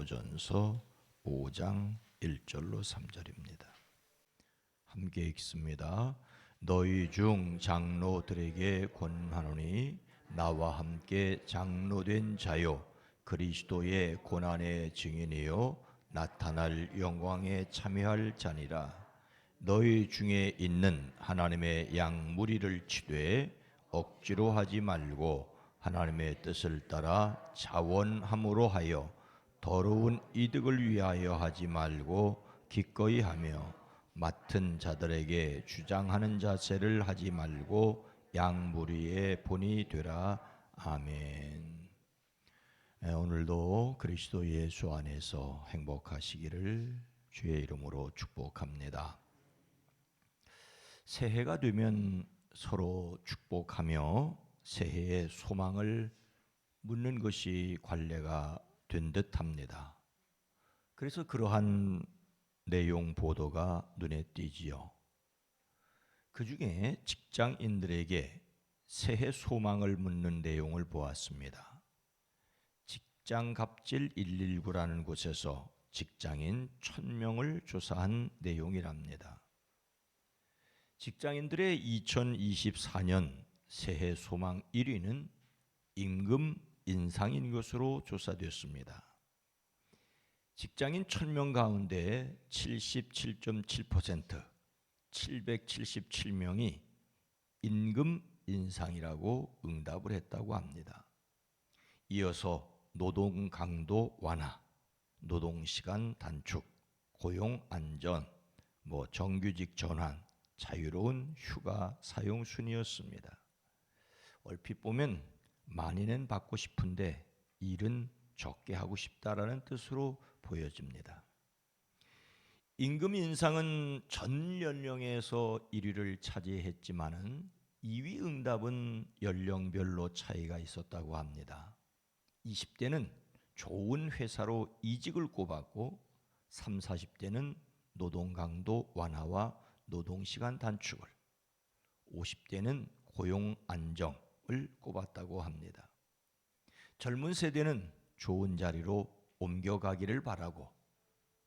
디모전서 5장 1절로 3절입니다. 함께 읽습니다. 너희 중 장로들에게 권하노니 나와 함께 장로된 자요 그리스도의 고난의 증인이요 나타날 영광에 참여할 자니라. 너희 중에 있는 하나님의 양 무리를 치되 억지로 하지 말고 하나님의 뜻을 따라 자원함으로 하여 더러운 이득을 위하여 하지 말고 기꺼이 하며 맡은 자들에게 주장하는 자세를 하지 말고 양 무리의 본이 되라. 아멘. 오늘도 그리스도 예수 안에서 행복하시기를 주의 이름으로 축복합니다. 새해가 되면 서로 축복하며 새해의 소망을 묻는 것이 관례가 된 듯합니다. 그래서 그러한 내용 보도가 눈에 띄지요. 그 중에 직장인들에게 새해 소망을 묻는 내용을 보았습니다. 직장갑질 119라는 곳에서 직장인 1000명을 조사한 내용이랍니다. 직장인들의 2024년 새해 소망 1위는 임금 인상인 것으로 조사됐습니다. 직장인 1000명 가운데 77.7% 777명이 임금 인상이라고 응답을 했다고 합니다. 이어서 노동 강도 완화, 노동시간 단축, 고용 안전, 정규직 전환, 자유로운 휴가 사용 순이었습니다. 얼핏 보면 많이는 받고 싶은데 일은 적게 하고 싶다라는 뜻으로 보여집니다. 임금 인상은 전 연령에서 1위를 차지했지만은 2위 응답은 연령별로 차이가 있었다고 합니다. 20대는 좋은 회사로 이직을 꼽았고 30, 40대는 노동 강도 완화와 노동시간 단축을, 50대는 고용 안정을 꼽았다고 합니다. 젊은 세대는 좋은 자리로 옮겨가기를 바라고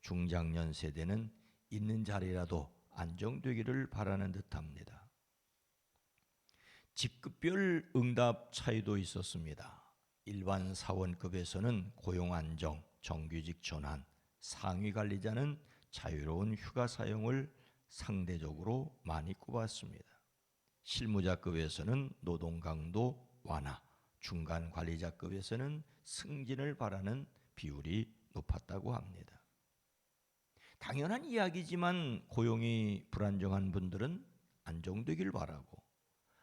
중장년 세대는 있는 자리라도 안정되기를 바라는 듯합니다. 직급별 응답 차이도 있었습니다. 일반 사원급에서는 고용 안정, 정규직 전환, 상위 관리자는 자유로운 휴가 사용을 상대적으로 많이 꼽았습니다. 실무자급에서는 노동 강도 완화, 중간 관리자급에서는 승진을 바라는 비율이 높았다고 합니다. 당연한 이야기지만 고용이 불안정한 분들은 안정되길 바라고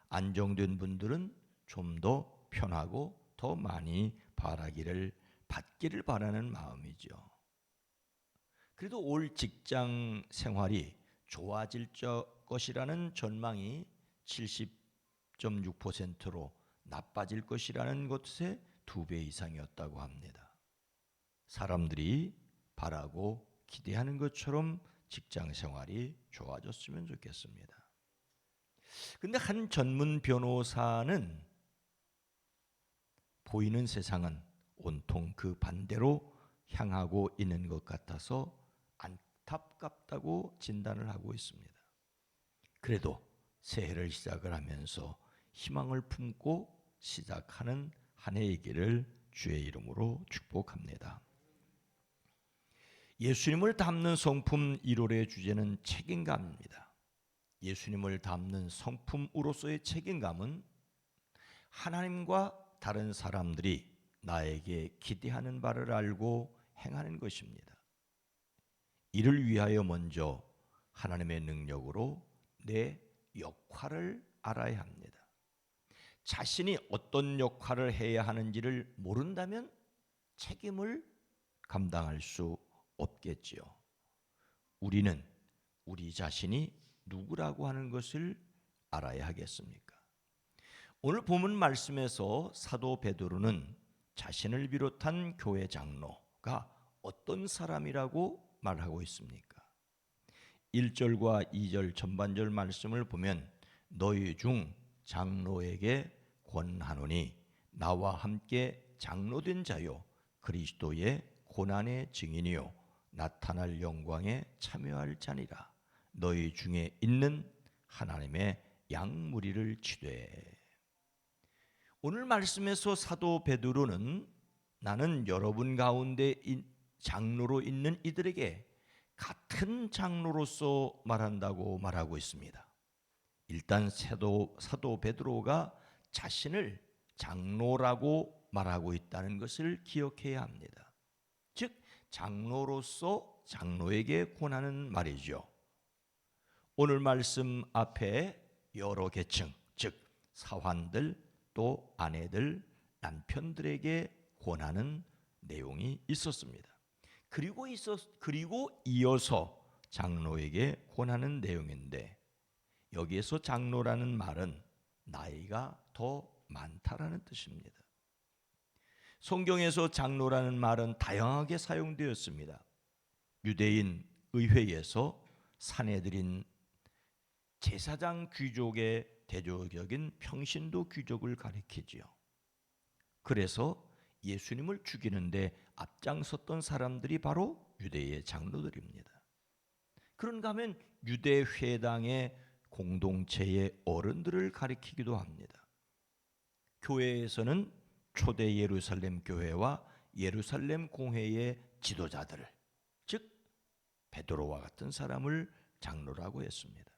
안정된 분들은 좀 더 편하고 더 많이 받기를 바라는 마음이죠. 그래도 올 직장 생활이 좋아질 것이라는 전망이 70.6%로 나빠질 것이라는 것의 2배 이상이었다고 합니다. 사람들이 바라고 기대하는 것처럼 직장 생활이 좋아졌으면 좋겠습니다. 근데 한 전문 변호사는 보이는 세상은 온통 그 반대로 향하고 있는 것 같아서 안타깝다고 진단을 하고 있습니다. 그래도 새해를 시작을 하면서 희망을 품고 시작하는 한 해이기를 주의 이름으로 축복합니다. 예수님을 담는 성품 1월의 주제는 책임감입니다. 예수님을 담는 성품으로서의 책임감은 하나님과 다른 사람들이 나에게 기대하는 바를 알고 행하는 것입니다. 이를 위하여 먼저 하나님의 능력으로 내 역할을 알아야 합니다. 자신이 어떤 역할을 해야 하는지를 모른다면 책임을 감당할 수 없겠지요. 우리는 우리 자신이 누구라고 하는 것을 알아야 하겠습니까? 오늘 본문 말씀에서 사도 베드로는 자신을 비롯한 교회 장로가 어떤 사람이라고 말하고 있습니까? 1절과 2절 전반절 말씀을 보면 너희 중 장로에게 권하노니 나와 함께 장로된 자요 그리스도의 고난의 증인이요 나타날 영광에 참여할 자니라. 너희 중에 있는 하나님의 양무리를 치되. 오늘 말씀에서 사도 베드로는 나는 여러분 가운데 장로로 있는 이들에게 같은 장로로서 말한다고 말하고 있습니다. 일단 사도 베드로가 자신을 장로라고 말하고 있다는 것을 기억해야 합니다. 즉 장로로서 장로에게 권하는 말이죠. 오늘 말씀 앞에 여러 계층, 즉 사환들, 또 아내들, 남편들에게 권하는 내용이 있었습니다. 그리고 이어서 장로에게 권하는 내용인데, 여기에서 장로라는 말은 나이가 더 많다라는 뜻입니다. 성경에서 장로라는 말은 다양하게 사용되었습니다. 유대인 의회에서 사내들인 제사장 귀족의 대조적인 평신도 귀족을 가리키지요. 그래서 예수님을 죽이는데 앞장섰던 사람들이 바로 유대의 장로들입니다. 그런가 하면 유대 회당의 공동체의 어른들을 가리키기도 합니다. 교회에서는 초대 예루살렘 교회와 예루살렘 공회의 지도자들을, 즉 베드로와 같은 사람을 장로라고 했습니다.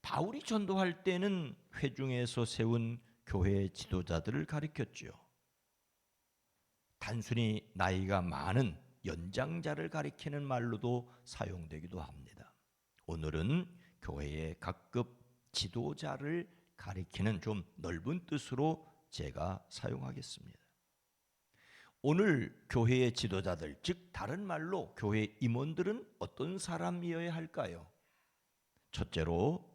바울이 전도할 때는 회중에서 세운 교회의 지도자들을 가리켰지요. 단순히 나이가 많은 연장자를 가리키는 말로도 사용되기도 합니다. 오늘은 교회의 각급 지도자를 가리키는 좀 넓은 뜻으로 제가 사용하겠습니다. 오늘 교회의 지도자들, 즉 다른 말로 교회 임원들은 어떤 사람이어야 할까요? 첫째로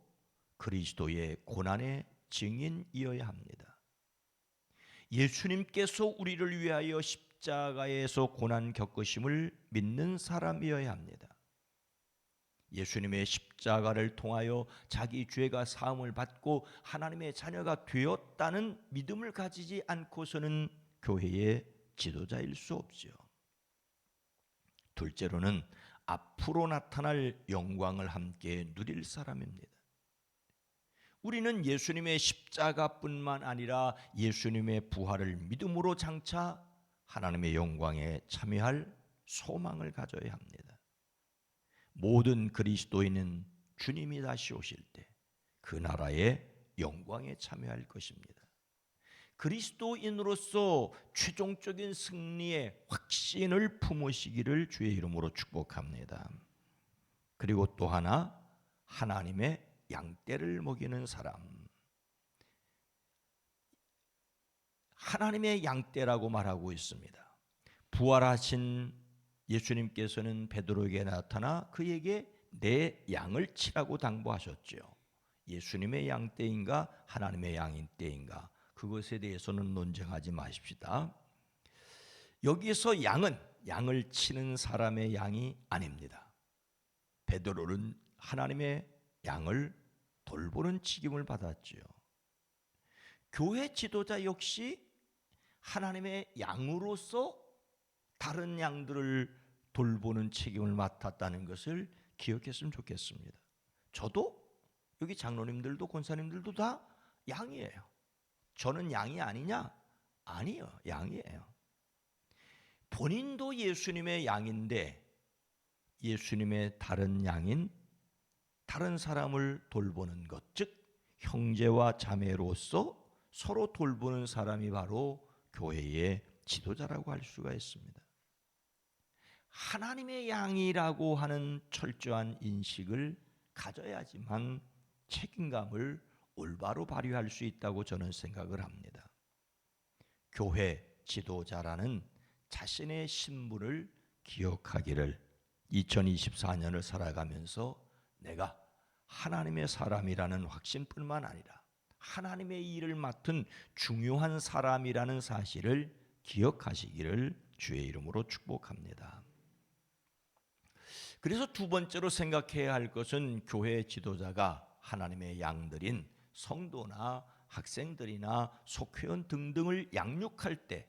그리스도의 고난의 증인이어야 합니다. 예수님께서 우리를 위하여 십자가에서 고난 겪으심을 믿는 사람이어야 합니다. 예수님의 십자가를 통하여 자기 죄가 사함을 받고 하나님의 자녀가 되었다는 믿음을 가지지 않고서는 교회의 지도자일 수 없죠. 둘째로는 앞으로 나타날 영광을 함께 누릴 사람입니다. 우리는 예수님의 십자가뿐만 아니라 예수님의 부활을 믿음으로 장차 하나님의 영광에 참여할 소망을 가져야 합니다. 모든 그리스도인은 주님이 다시 오실 때 그 나라의 영광에 참여할 것입니다. 그리스도인으로서 최종적인 승리의 확신을 품으시기를 주의 이름으로 축복합니다. 그리고 또 하나, 하나님의 양떼를 먹이는 사람. 하나님의 양떼라고 말하고 있습니다. 부활하신 예수님께서는 베드로에게 나타나 그에게 내 양을 치라고 당부하셨죠. 예수님의 양떼인가 하나님의 양떼인가, 그것에 대해서는 논쟁하지 마십시다. 여기서 양을 치는 사람의 양이 아닙니다. 베드로는 하나님의 양을 돌보는 책임을 받았지요. 교회 지도자 역시 하나님의 양으로서 다른 양들을 돌보는 책임을 맡았다는 것을 기억했으면 좋겠습니다. 저도, 여기 장로님들도 권사님들도 다 양이에요. 저는 양이 아니냐? 아니요, 양이에요. 본인도 예수님의 양인데 예수님의 다른 양인 다른 사람을 돌보는 것, 즉 형제와 자매로서 서로 돌보는 사람이 바로 교회의 지도자라고 할 수가 있습니다. 하나님의 양이라고 하는 철저한 인식을 가져야지만 책임감을 올바로 발휘할 수 있다고 저는 생각을 합니다. 교회 지도자라는 자신의 신분을 기억하기를 2024년을 살아가면서 내가 하나님의 사람이라는 확신뿐만 아니라 하나님의 일을 맡은 중요한 사람이라는 사실을 기억하시기를 주의 이름으로 축복합니다. 그래서 두 번째로 생각해야 할 것은 교회 지도자가 하나님의 양들인 성도나 학생들이나 속회원 등등을 양육할 때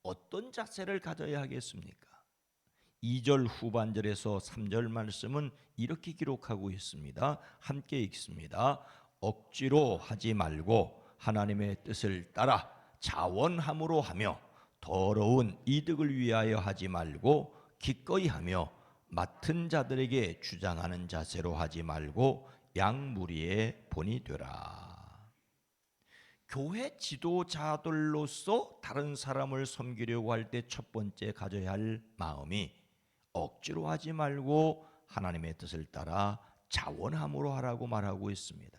어떤 자세를 가져야 하겠습니까? 2절 후반절에서 3절 말씀은 이렇게 기록하고 있습니다. 함께 읽습니다. 억지로 하지 말고 하나님의 뜻을 따라 자원함으로 하며 더러운 이득을 위하여 하지 말고 기꺼이 하며 맡은 자들에게 주장하는 자세로 하지 말고 양무리의 본이 되라. 교회 지도자들로서 다른 사람을 섬기려고 할 때 첫 번째 가져야 할 마음이 억지로 하지 말고 하나님의 뜻을 따라 자원함으로 하라고 말하고 있습니다.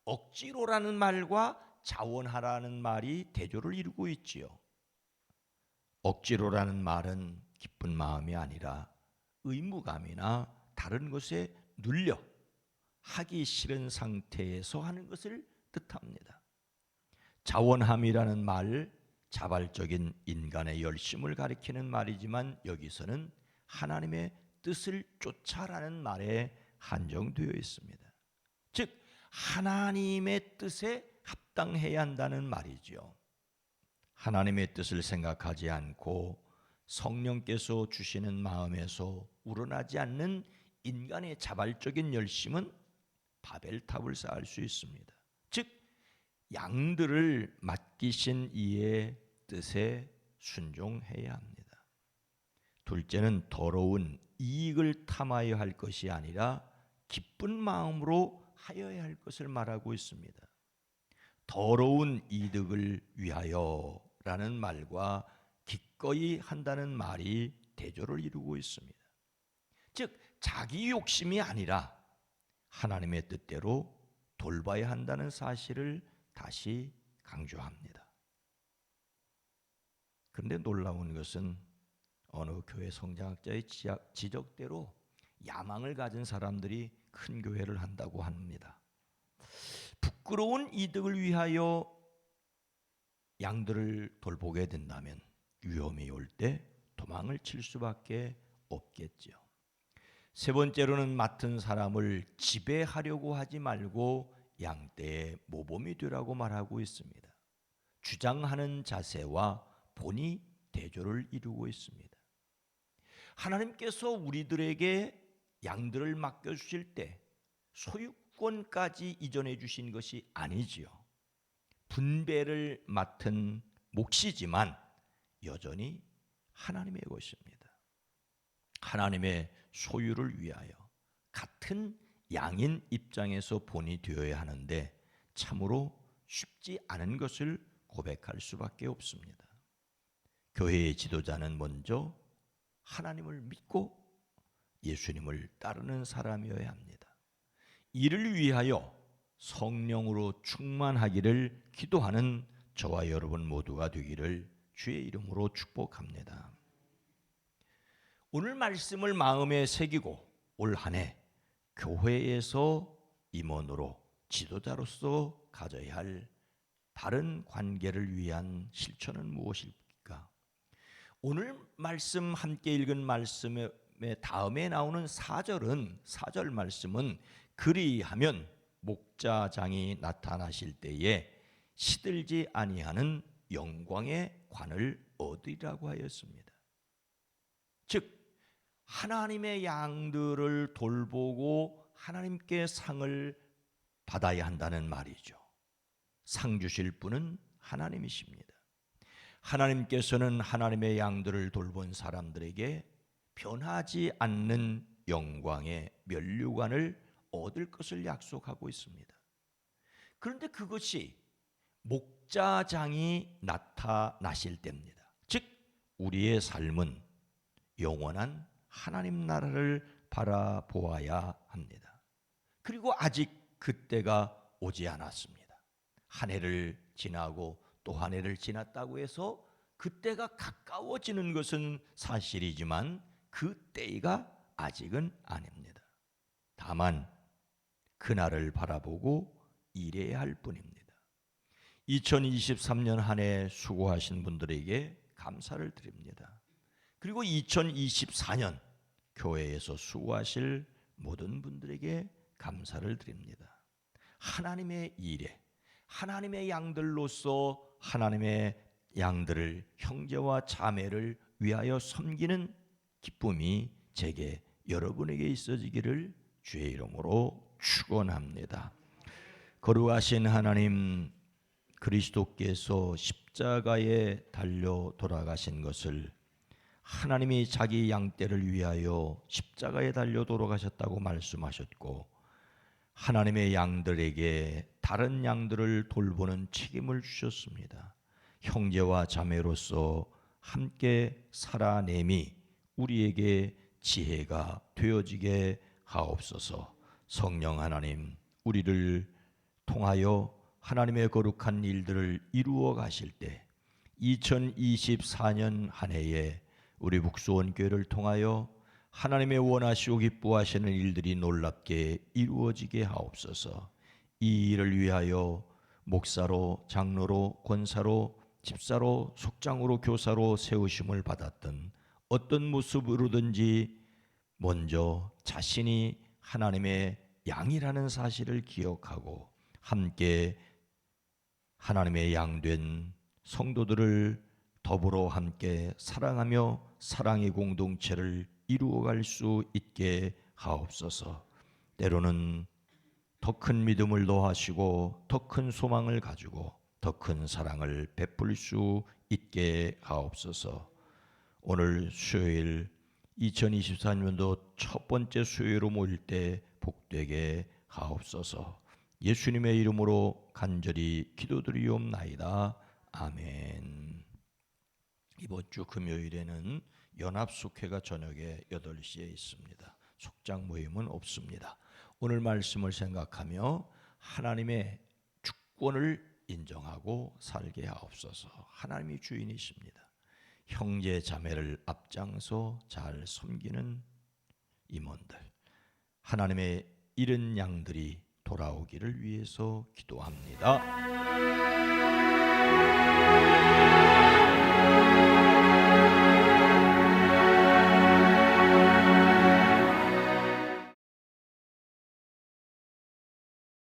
억지로라는 말과 자원하라는 말이 대조를 이루고 있지요. 억지로라는 말은 기쁜 마음이 아니라 의무감이나 다른 것에 눌려 하기 싫은 상태에서 하는 것을 뜻합니다. 자원함이라는 말, 자발적인 인간의 열심을 가리키는 말이지만 여기서는 하나님의 뜻을 쫓아라는 말에 한정되어 있습니다. 즉 하나님의 뜻에 합당해야 한다는 말이죠. 하나님의 뜻을 생각하지 않고 성령께서 주시는 마음에서 우러나지 않는 인간의 자발적인 열심은 바벨탑을 쌓을 수 있습니다. 즉 양들을 맡기신 이의 뜻에 순종해야 합니다. 둘째는 더러운 이익을 탐하여 할 것이 아니라 기쁜 마음으로 하여야 할 것을 말하고 있습니다. 더러운 이득을 위하여라는 말과 기꺼이 한다는 말이 대조를 이루고 있습니다. 즉 자기 욕심이 아니라 하나님의 뜻대로 돌봐야 한다는 사실을 다시 강조합니다. 그런데 놀라운 것은 어느 교회 성장학자의 지적대로 야망을 가진 사람들이 큰 교회를 한다고 합니다. 부끄러운 이득을 위하여 양들을 돌보게 된다면 위험이 올 때 도망을 칠 수밖에 없겠죠. 세 번째로는 맡은 사람을 지배하려고 하지 말고 양떼의 모범이 되라고 말하고 있습니다. 주장하는 자세와 본이 대조를 이루고 있습니다. 하나님께서 우리들에게 양들을 맡겨주실 때 소유권까지 이전해 주신 것이 아니지요. 분배를 맡은 몫이지만 여전히 하나님의 것입니다. 하나님의 소유를 위하여 같은 양인 입장에서 본이 되어야 하는데 참으로 쉽지 않은 것을 고백할 수밖에 없습니다. 교회의 지도자는 먼저 하나님을 믿고 예수님을 따르는 사람이어야 합니다. 이를 위하여 성령으로 충만하기를 기도하는 저와 여러분 모두가 되기를 주의 이름으로 축복합니다. 오늘 말씀을 마음에 새기고 올 한 해 교회에서 임원으로 지도자로서 가져야 할 바른 관계를 위한 실천은 무엇일까? 오늘 말씀 함께 읽은 말씀의 다음에 나오는 4절 말씀은 그리하면 목자장이 나타나실 때에 시들지 아니하는 영광의 관을 얻으리라고 하였습니다. 즉 하나님의 양들을 돌보고 하나님께 상을 받아야 한다는 말이죠. 상 주실 분은 하나님이십니다. 하나님께서는 하나님의 양들을 돌본 사람들에게 변하지 않는 영광의 면류관을 얻을 것을 약속하고 있습니다. 그런데 그것이 목자장이 나타나실 때입니다. 즉 우리의 삶은 영원한 하나님 나라를 바라보아야 합니다. 그리고 아직 그때가 오지 않았습니다. 한 해를 지나고 또 한 해를 지났다고 해서 그때가 가까워지는 것은 사실이지만 그 때가 아직은 아닙니다. 다만 그날을 바라보고 일해야 할 뿐입니다. 2023년 한 해 수고하신 분들에게 감사를 드립니다. 그리고 2024년 교회에서 수고하실 모든 분들에게 감사를 드립니다. 하나님의 일에 하나님의 양들로서 하나님의 양들을 형제와 자매를 위하여 섬기는 기쁨이 제게 여러분에게 있어지기를 주의 이름으로 축원합니다. 거룩하신 하나님, 그리스도께서 십자가에 달려 돌아가신 것을 하나님이 자기 양떼를 위하여 십자가에 달려 돌아가셨다고 말씀하셨고, 하나님의 양들에게 다른 양들을 돌보는 책임을 주셨습니다. 형제와 자매로서 함께 살아냄이 우리에게 지혜가 되어지게 하옵소서. 성령 하나님, 우리를 통하여 하나님의 거룩한 일들을 이루어 가실 때 2024년 한 해에 우리 북수원교회를 통하여 하나님의 원하시고 기뻐하시는 일들이 놀랍게 이루어지게 하옵소서. 이 일을 위하여 목사로, 장로로, 권사로, 집사로, 속장으로, 교사로 세우심을 받았던 어떤 모습으로든지 먼저 자신이 하나님의 양이라는 사실을 기억하고 함께 하나님의 양된 성도들을 더불어 함께 사랑하며 사랑의 공동체를 이루어갈 수 있게 하옵소서. 때로는 더 큰 믿음을 더하시고 더 큰 소망을 가지고 더 큰 사랑을 베풀 수 있게 하옵소서. 오늘 수요일 2024년도 첫 번째 수요일로 모일 때 복되게 하옵소서. 예수님의 이름으로 간절히 기도드리옵나이다. 아멘. 이번 주 금요일에는 연합숙회가 저녁에 8시에 있습니다. 속장 모임은 없습니다. 오늘 말씀을 생각하며 하나님의 주권을 인정하고 살게 하옵소서. 하나님이 주인이십니다. 형제 자매를 앞장서 잘 섬기는 임원들, 하나님의 잃은 양들이 돌아오기를 위해서 기도합니다.